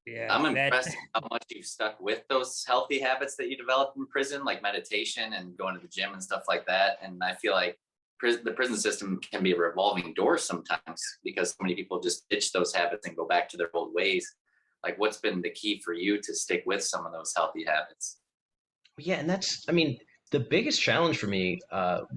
Yeah, I'm that impressed how much you've stuck with those healthy habits that you developed in prison, like meditation and going to the gym and stuff like that. And I feel like the prison system can be a revolving door sometimes because so many people just ditch those habits and go back to their old ways. Like, what's been the key for you to stick with some of those healthy habits? Yeah, and I mean, the biggest challenge for me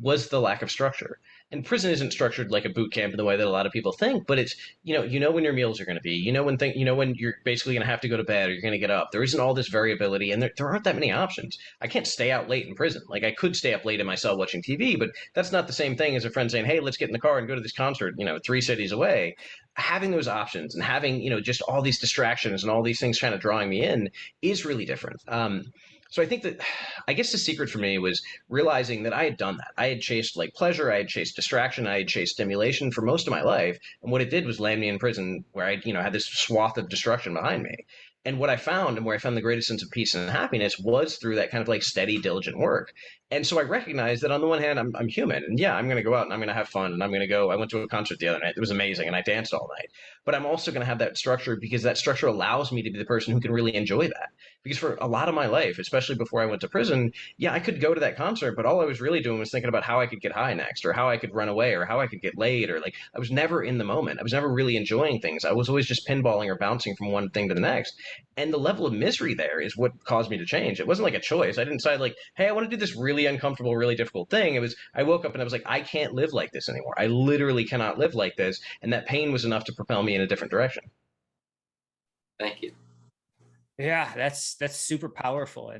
was the lack of structure. And prison isn't structured like a boot camp in the way that a lot of people think, but it's, you know when your meals are going to be, you know when you're basically going to have to go to bed or you're going to get up. There isn't all this variability, and there aren't that many options. I can't stay out late in prison. Like I could stay up late in my cell watching TV, but that's not the same thing as a friend saying, "Hey, let's get in the car and go to this concert," 3 cities away. Having those options and having, just all these distractions and all these things kind of drawing me in is really different. So I think that I guess the secret for me was realizing that I had done that. I had chased like pleasure, I had chased distraction, I had chased stimulation for most of my life, and what it did was land me in prison where I, had this swath of destruction behind me. And what I found, and where I found the greatest sense of peace and happiness, was through that kind of like steady, diligent work. And so I recognized that on the one hand, I'm human, and yeah, I'm going to go out and I'm going to have fun, and I'm going to go. I went to a concert the other night; it was amazing, and I danced all night. But I'm also going to have that structure because that structure allows me to be the person who can really enjoy that. Because for a lot of my life, especially before I went to prison, yeah, I could go to that concert, but all I was really doing was thinking about how I could get high next, or how I could run away, or how I could get laid, or like I was never in the moment. I was never really enjoying things. I was always just pinballing or bouncing from one thing to the next. And the level of misery there is what caused me to change. It wasn't like a choice. I didn't decide like, hey, I want to do this really uncomfortable, really difficult thing. It was I woke up and I was like, I can't live like this anymore. I literally cannot live like this. And that pain was enough to propel me in a different direction. Thank you. yeah, that's super powerful. And